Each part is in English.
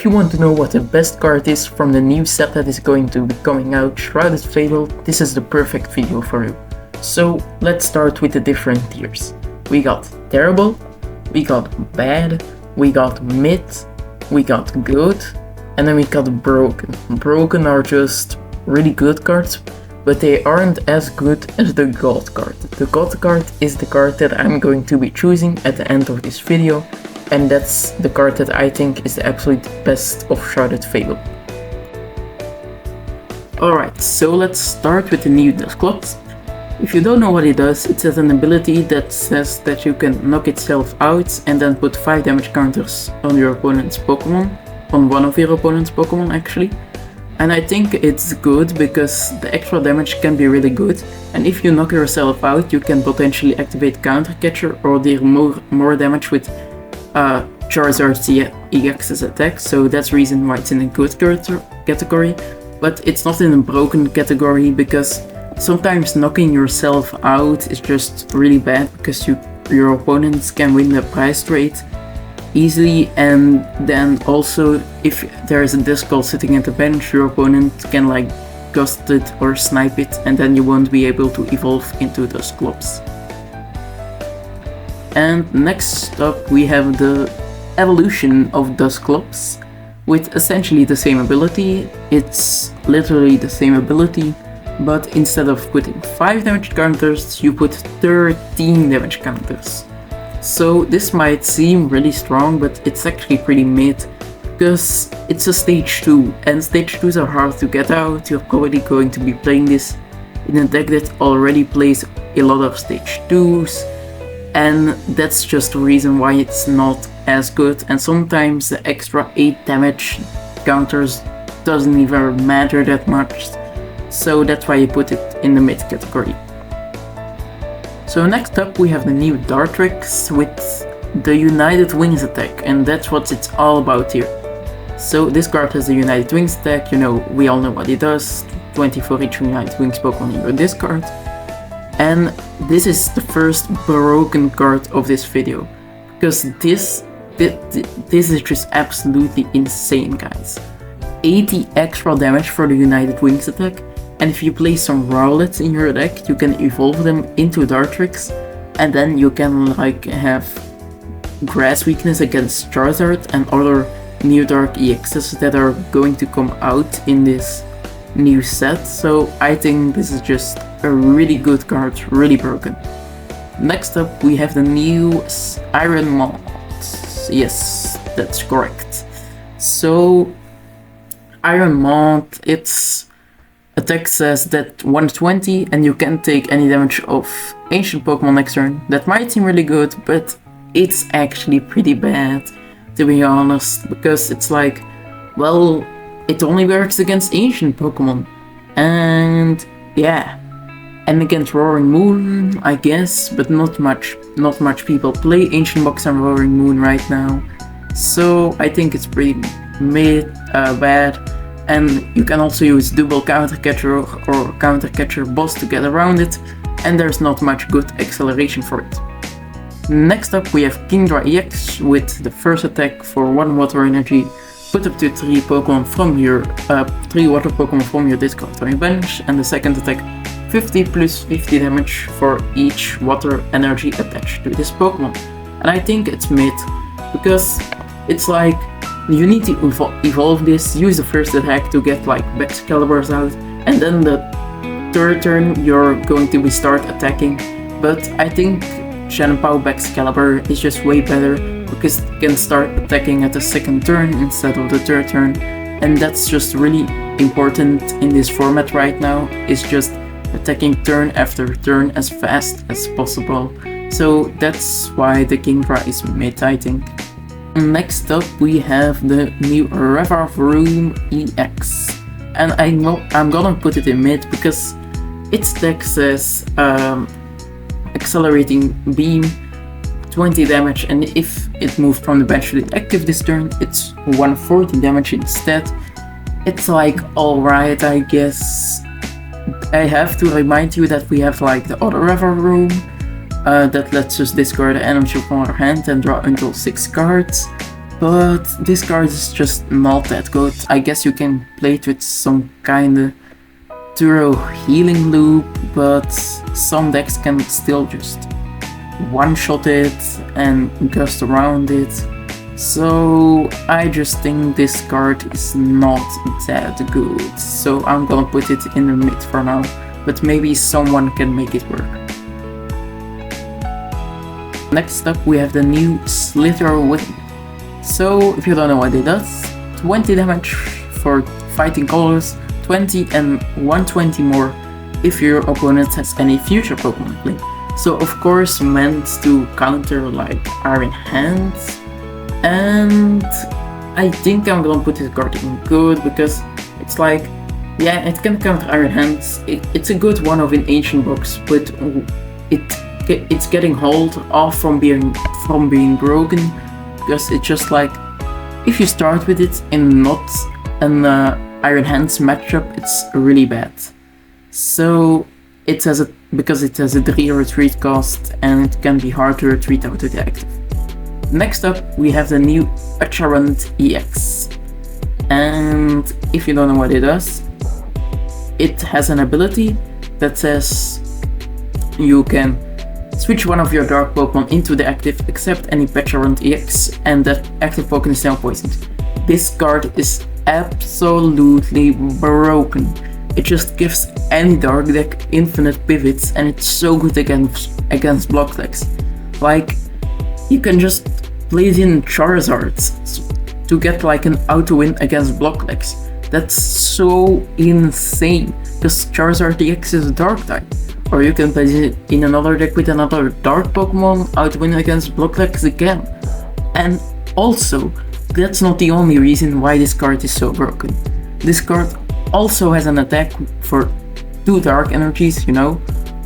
if you want to know what the best card is from the new set that is going to be coming out, Shrouded Fable, this is the perfect video for you. So let's start with the different tiers. We got terrible, we got bad, we got mid, we got good, and then we got broken. Broken are just really good cards, but they aren't as good as the God card. The God card is the card that I'm going to be choosing at the end of this video, and that's the card that I think is the absolute best of Shrouded Fable. Alright, so let's start with the new decklist. If you don't know what it does, it has an ability that says that you can knock itself out and then put 5 damage counters on your opponent's Pokemon, on one of your opponent's Pokemon actually. And I think it's good because the extra damage can be really good, and if you knock yourself out you can potentially activate Counter Catcher or deal more damage with Charizard's EX's attack, so that's the reason why it's in a good category, but it's not in a broken category because sometimes knocking yourself out is just really bad because your opponents can win the prize trade easily, and then also if there is a Discall sitting at the bench, your opponent can like gust it or snipe it, and then you won't be able to evolve into those clubs. And next up we have the evolution of Dusclops with essentially the same ability. It's literally the same ability, but instead of putting 5 damage counters, you put 13 damage counters. So this might seem really strong, but it's actually pretty mid, because it's a stage 2, and stage 2s are hard to get out. You're probably going to be playing this in a deck that already plays a lot of stage 2s, and that's just the reason why it's not as good, and sometimes the extra 8 damage counters doesn't even matter that much, so that's why you put it in the mid category. So next up we have the new Dartrix with the United Wings attack, and that's what it's all about here. So this card has the United Wings attack, we all know what it does, 20 for each United Wings Pokemon in your discard. And this is the first broken card of this video, because this is just absolutely insane, guys. 80 extra damage for the United Wings attack, and if you play some Rowlets in your deck, you can evolve them into Dartrix, and then you can like have Grass Weakness against Charizard and other new Dark EXs that are going to come out in this new set, so I think this is just a really good card, really broken. Next up we have the new Iron Mont. Yes, that's correct. So Iron Mont, its attack says that 120 and you can't take any damage of ancient Pokemon next turn. That might seem really good, but it's actually pretty bad, to be honest, because it's like, well, it only works against ancient Pokemon, and yeah, and against Roaring Moon, I guess, but not much people play Ancient Box and Roaring Moon right now, so I think it's pretty bad. And you can also use double Counter Catcher or Counter Catcher Boss to get around it, and there's not much good acceleration for it. Next up we have Kingdra EX with the first attack for 1 Water Energy, put up to 3 Pokemon from your 3 Water Pokemon from your discard on your bench, and the second attack 50 plus 50 damage for each Water Energy attached to this Pokemon. And I think it's mid, because it's like you need to evolve this, use the first attack to get like Excaliburs out, and then the third turn you're going to start attacking. But I think Shenpao Excalibur is just way better because it can start attacking at the second turn instead of the third turn, and that's just really important in this format right now, is just attacking turn after turn as fast as possible. So that's why the Kingdra is mid, I think. Next up we have the new Revavroom EX, and I'm gonna put it in mid because its deck says Accelerating Beam, 20 damage, and if it moved from the bench to the active this turn, it's 140 damage instead. It's like alright, I guess. I have to remind you that we have like the other Revavroom that lets us discard the energy from our hand and draw until 6 cards. but this card is just not that good. I guess you can play it with some kinda thorough healing loop, but some decks can still just one-shot it and gust around it. So I just think this card is not that good. So I'm gonna put it in the mid for now, but maybe someone can make it work. Next up we have the new Slither Wind. So if you don't know what it does, 20 damage for fighting colors, 20 and 120 more if your opponent has any future Pokemon play. So of course meant to counter like Iron Hands, and I think I'm gonna put this card in good because it's like, yeah, it can counter Iron Hands. It's a good one of an Ancient Box, but it's getting hold off from being broken, because it's just like if you start with it in not an Iron Hands matchup, it's really bad. So because it has a 3 retreat cost and it can be hard to retreat out of the active. Next up we have the new Acherunt EX, and if you don't know what it does, it has an ability that says you can switch one of your dark Pokemon into the active except any Acherunt EX, and that active Pokemon is now poisoned. This card is absolutely broken. It just gives any dark deck infinite pivots, and it's so good against block decks. Like, you can just play it in Charizard to get like an auto win against block decks. That's so insane, because Charizard EX is a dark type. Or you can play it in another deck with another dark Pokemon, auto win against block decks again. And also, that's not the only reason why this card is so broken. This card also has an attack for 2 dark energies, you know,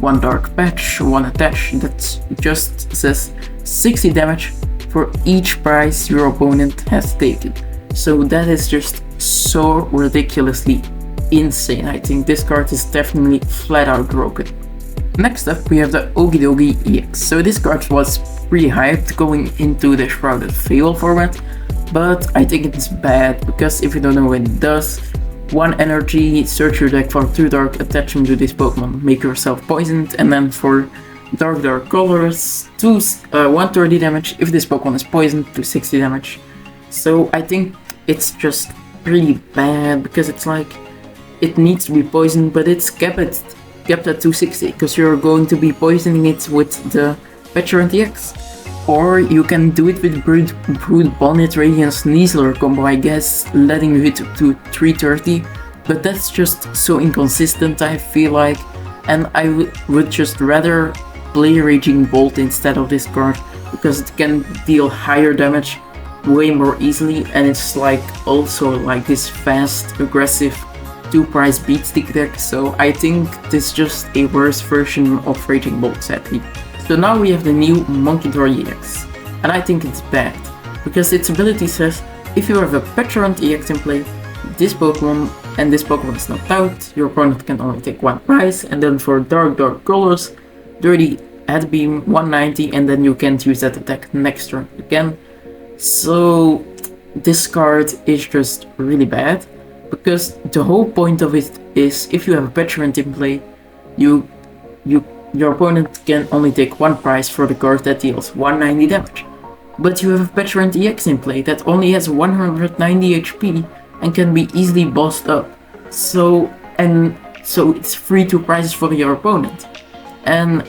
1 dark patch, 1 attach, that just says 60 damage for each prize your opponent has taken. So that is just so ridiculously insane. I think this card is definitely flat out broken. Next up we have the Okidogi EX. So this card was pretty hyped going into the Shrouded Fable format, but I think it's bad because if you don't know what it does, 1 energy, search your deck for 2 dark, attach them to this Pokemon, make yourself poisoned, and then for dark colors, 130 damage if this Pokemon is poisoned, to 60 damage. So I think it's just pretty bad because it's like it needs to be poisoned, but it's kept at 260 because you're going to be poisoning it with the Acherunt EX. Or you can do it with Brood Bonnet Radiance Sneasler combo, I guess, letting you hit up to 330, but that's just so inconsistent, I feel like, and I would just rather play Raging Bolt instead of this card, because it can deal higher damage way more easily, and it's like also like this fast, aggressive 2-price beat stick deck, so I think this is just a worse version of Raging Bolt, sadly. So now we have the new Munkidora EX, and I think it's bad, because its ability says if you have a Acherunt EX in play, this Pokemon is knocked out, your opponent can only take 1 prize, and then for dark colors, Dirty Head Beam 190, and then you can't use that attack next turn again. So this card is just really bad, because the whole point of it is if you have a Acherunt in play, your opponent can only take 1 prize for the card that deals 190 damage. But you have a Acherunt EX in play that only has 190 HP and can be easily bossed up. So it's free 2 prizes for your opponent. And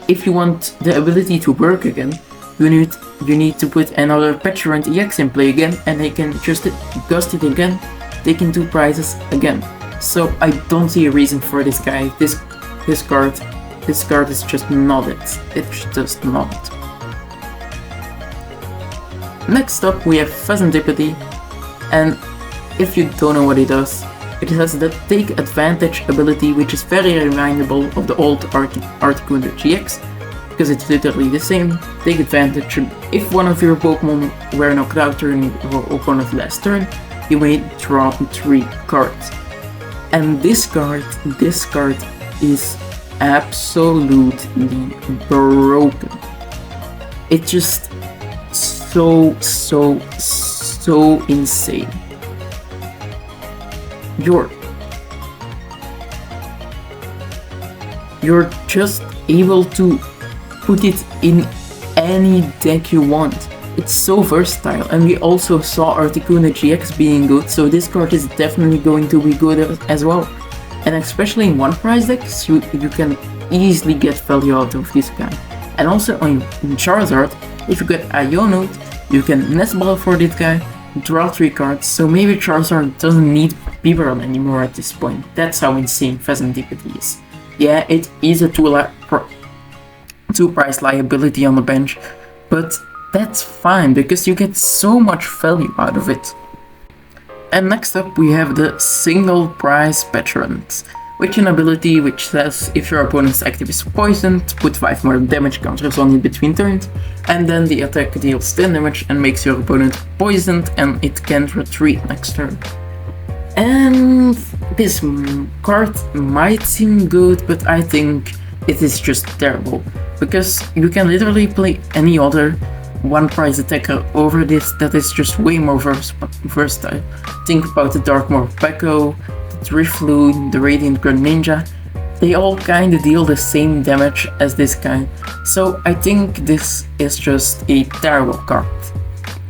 if you want the ability to work again, you need to put another Acherunt EX in play again, and they can just gust it again, taking 2 prizes again. So I don't see a reason for this guy. This card is just not it. It's just not. Next up we have Phasantipity, and if you don't know what it does, it has the Take Advantage ability, which is very remindable of the old Articuno GX, because it's literally the same. Take Advantage: if one of your Pokemon were knocked out during your opponent's last turn, you may draw 3 cards. And this card is absolutely broken. It's just so insane. You're just able to put it in any deck you want. It's so versatile, and we also saw Articuno GX being good, so this card is definitely going to be good as well. And especially in one price decks, you can easily get value out of this guy. And also in Charizard, if you get Ionote, you can Nestball for this guy, draw 3 cards, so maybe Charizard doesn't need Biberon anymore at this point. That's how insane Phasantipity is. Yeah, it is a 2-price liability on the bench, but that's fine because you get so much value out of it. And next up we have the single price Petulant, which an ability which says if your opponent's active is poisoned, put 5 more damage counters on it between turns, and then the attack deals 10 damage and makes your opponent poisoned and it can't retreat next turn. And this card might seem good, but I think it is just terrible, because you can literally play any other 1-price attacker over this that is just way more versatile. Think about the Darkmoor Pekko, the Drifloon, the Radiant Greninja. They all kinda deal the same damage as this guy, so I think this is just a terrible card.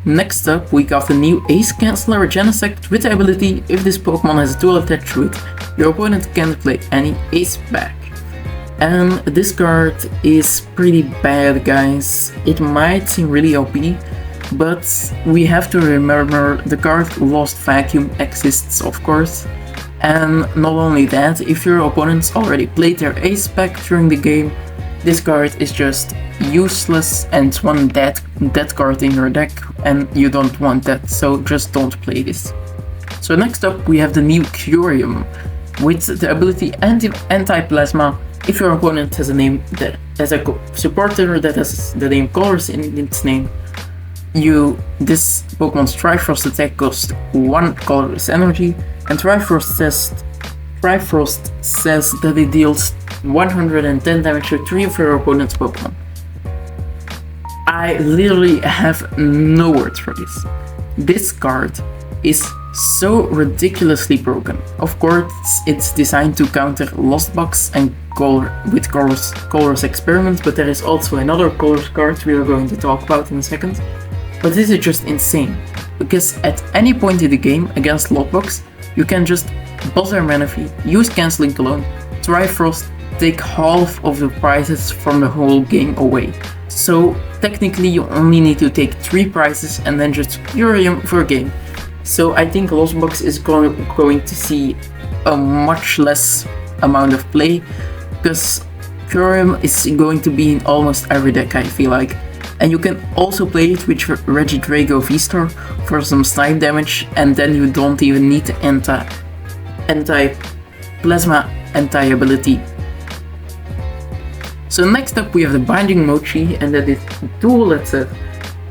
Next up we got the new Ace Canceller Genesect with the ability, if this Pokemon has a tool attached to it, your opponent can't play any Ace back. And this card is pretty bad, guys. It might seem really OP, but we have to remember the card Lost Vacuum exists, of course. And not only that, if your opponents already played their Ace back during the game, this card is just useless and one dead card in your deck, and you don't want that, so just don't play this. So next up we have the new Curium with the ability Anti-Plasma. If your opponent has a name that has a supporter that has the name Colors in its name, this Pokemon's Trifrost attack costs 1 colorless energy, and Trifrost says that it deals 110 damage to 3 of your opponent's Pokemon. I literally have no words for this. This card is so ridiculously broken. Of course, it's designed to counter Lost Box and Color's Experiment, but there is also another Color's card we are going to talk about in a second. But this is just insane, because at any point in the game against Lockbox, you can just buzzer Manaphy, use Canceling Cologne, Trifrost, take half of the prizes from the whole game away. So technically you only need to take 3 prizes and then just Curium for a game. So I think Lostbox is going to see a much less amount of play, because Curium is going to be in almost every deck, I feel like. And you can also play it with Regidrago V-Star for some snipe damage, and then you don't even need the anti-plasma ability. So next up we have the Binding Mochi, and that is a tool that says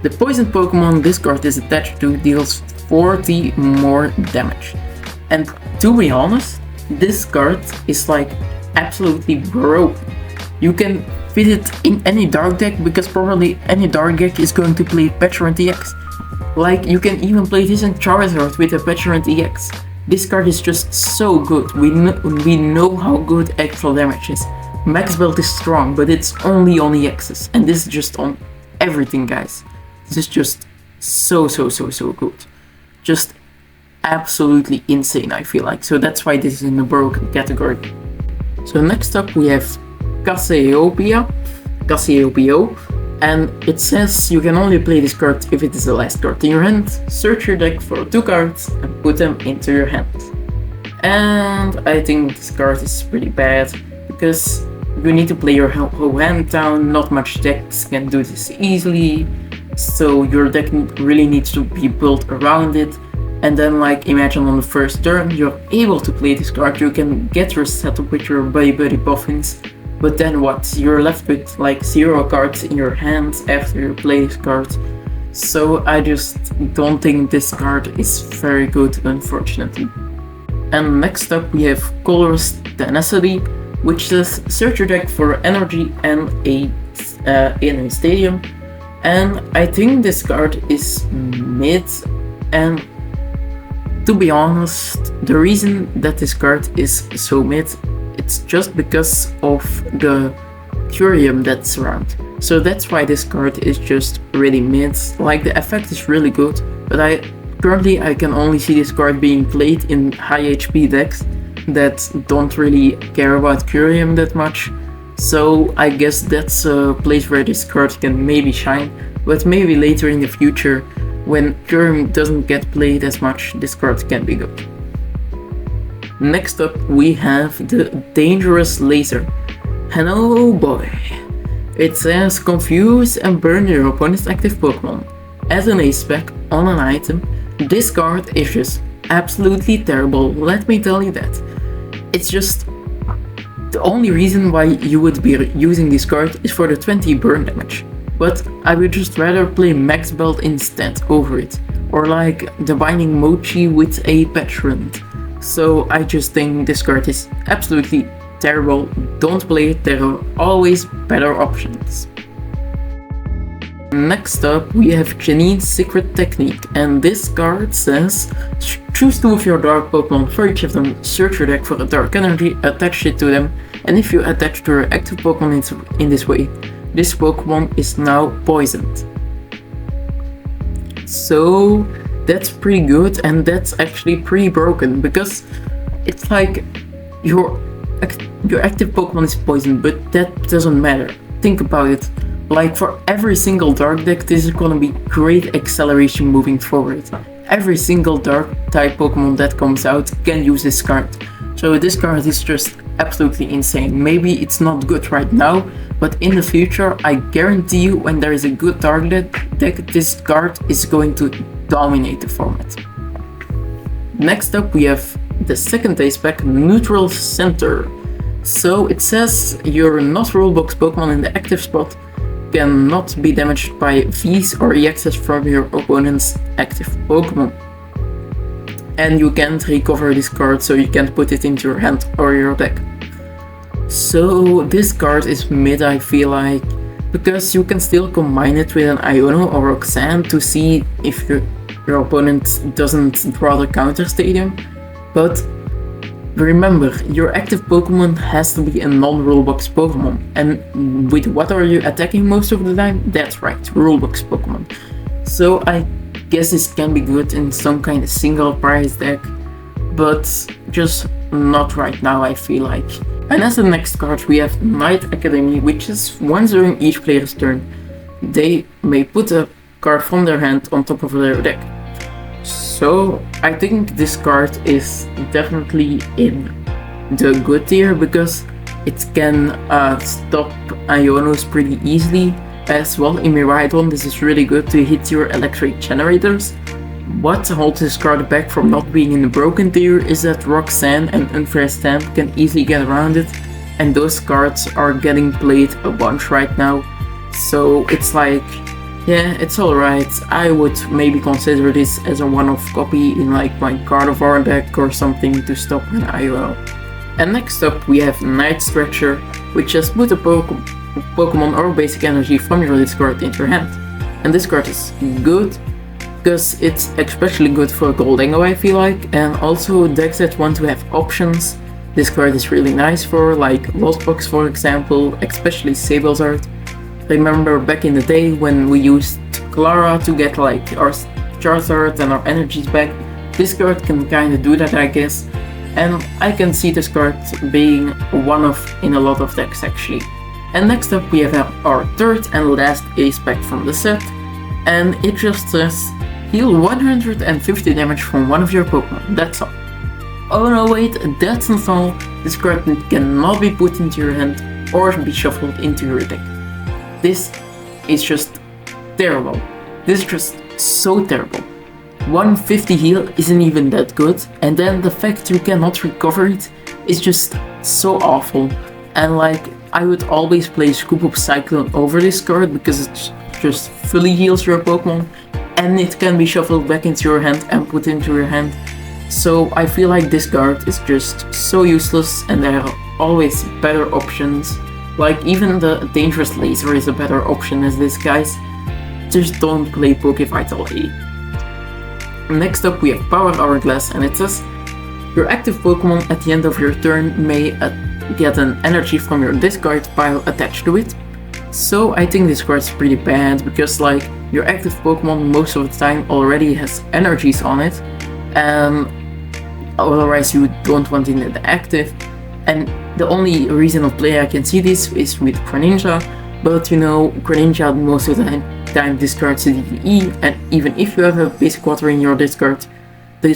the poisoned Pokemon this card is attached to deals 40 more damage. And to be honest, this card is like absolutely broken. You can fit it in any dark deck, because probably any dark deck is going to play Petulant EX. Like, you can even play this in Charizard with a Petulant EX. This card is just so good. We know how good actual damage is. Max Belt is strong, but it's only on EXs, and this is just on everything, guys. This is just so good. Just absolutely insane, I feel like. So that's why this is in the broken category. So next up we have Cassiopeia, and it says you can only play this card if it is the last card in your hand. Search your deck for 2 cards and put them into your hand. And I think this card is pretty bad, because you need to play your whole hand down. Not much decks can do this easily, so your deck really needs to be built around it. And then, like, imagine on the first turn you're able to play this card, you can get your setup with your Buddy Puffins, but then what? You're left with like 0 cards in your hand after you play this card. So I just don't think this card is very good, unfortunately. And next up we have Color's Tenacity, which says search your deck for energy and in a stadium. And I think this card is mid, and to be honest, the reason that this card is so mid, it's just because of the curium that's around. So that's why this card is just really mid. Like, the effect is really good, but currently I can only see this card being played in high HP decks that don't really care about curium that much. So I guess that's a place where this card can maybe shine, but maybe later in the future, when curium doesn't get played as much, this card can be good. Next up we have the Dangerous Laser. And oh boy, it says confuse and burn your opponent's active Pokemon. As an ace spec on an item, this card is just absolutely terrible, let me tell you that. It's just, the only reason why you would be using this card is for the 20 burn damage. But I would just rather play Max Belt instead over it, or like the Binding Mochi with a Petulant. So I just think this card is absolutely terrible, don't play it, there are always better options. Next up we have Janine's Secret Technique, and this card says choose 2 of your dark Pokemon. For each of them, search your deck for a dark energy, attach it to them, and if you attach to your active Pokemon in this way, this Pokemon is now poisoned. So that's pretty good, and that's actually pretty broken, because it's like your active Pokemon is poisoned, but that doesn't matter. Think about it. Like, for every single dark deck, this is gonna be great acceleration moving forward. Every single dark type Pokemon that comes out can use this card. So this card is just absolutely insane. Maybe it's not good right now, but in the future, I guarantee you, when there is a good dark deck, this card is going to dominate the format. Next up we have the second ace spec, Neutral Center. So it says your not rulebox Pokemon in the active spot cannot be damaged by Vs or EXs from your opponent's active Pokemon. And you can't recover this card, so you can't put it into your hand or your deck. So this card is mid, I feel like, because you can still combine it with an Iono or Roxanne to see if your opponent doesn't draw the counter stadium. But remember, your active Pokemon has to be a non-rulebox Pokemon, and with what are you attacking most of the time? That's right, rulebox Pokemon. So I guess this can be good in some kind of single prize deck, but just not right now, I feel like. And as the next card we have Knight Academy, which is once during each player's turn, they may put a card from their hand on top of their deck. So I think this card is definitely in the good tier, because it can stop Ionos pretty easily. As well, in Miraidon, this is really good to hit your electric generators. What holds this card back from not being in the broken tier is that Roxanne and Unfair Stand can easily get around it, and those cards are getting played a bunch right now. So it's like, yeah, it's alright. I would maybe consider this as a one-off copy in like my Gardevoir deck or something to stop an Iono. And next up we have Night Stretcher, which just put a Pokemon or basic energy from your discard into your hand. And this card is good, because it's especially good for Goldengo, I feel like, and also decks that want to have options. This card is really nice for, like Lost Box for example, especially Sablezard. Remember back in the day when we used Clara to get like our Charizard and our energies back? This card can kinda do that, I guess, and I can see this card being one of in a lot of decks actually. And next up we have our third and last ace pack from the set, and it just says heal 150 damage from one of your Pokemon, that's all. Oh no, wait, that's not all. This card cannot be put into your hand or be shuffled into your deck. This is just terrible. This is just so terrible. 150 heal isn't even that good, and then the fact you cannot recover it is just so awful. And like, I would always play Scoop Up Cyclone over this card because it just fully heals your Pokemon, and it can be shuffled back into your hand and put into your hand. So I feel like this card is just so useless, and there are always better options. Like even the Dangerous Laser is a better option as this, guys. just don't play Pokevital A. Next up we have Power Hourglass, and it says your active Pokemon at the end of your turn may get an energy from your discard pile attached to it. So I think this card's pretty bad, because like your active Pokemon most of the time already has energies on it, and otherwise you don't want it in the active. And the only reason of play I can see this is with Greninja, but you know, Greninja most of the time discards the DVE, and even if you have a basic water in your discard, the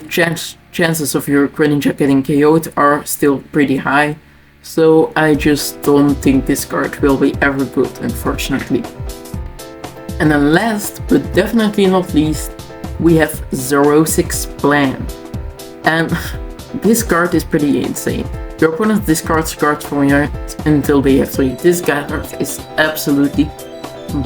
chances of your Greninja getting KO'd are still pretty high. So I just don't think this card will be ever good, unfortunately. And then last, but definitely not least, we have Xerosic's Plan. And this card is pretty insane. Your opponent discards cards from your hand until they have 3. This card is absolutely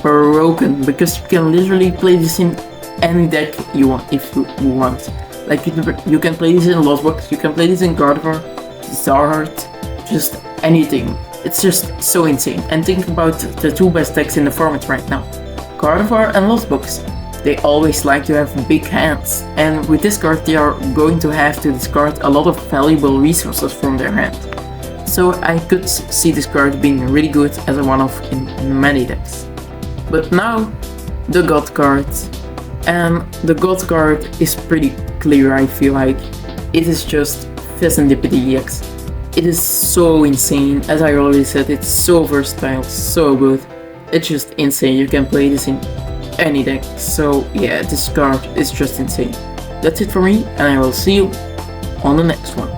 broken, because you can literally play this in any deck you want if you want. Like you can play this in Lostbox, you can play this in Gardevoir, Zarheart, just anything. It's just so insane. And think about the 2 best decks in the format right now, Gardevoir and Lostbox. They always like to have big hands, and with this card they are going to have to discard a lot of valuable resources from their hand. So I could see this card being really good as a one-off in many decks. But now, the God card. And the God card is pretty clear, I feel like. It is just Serendipity EX. It is so insane, as I already said, it's so versatile, so good. It's just insane, you can play this in any deck. So yeah, this card is just insane. That's it for me, and I will see you on the next one.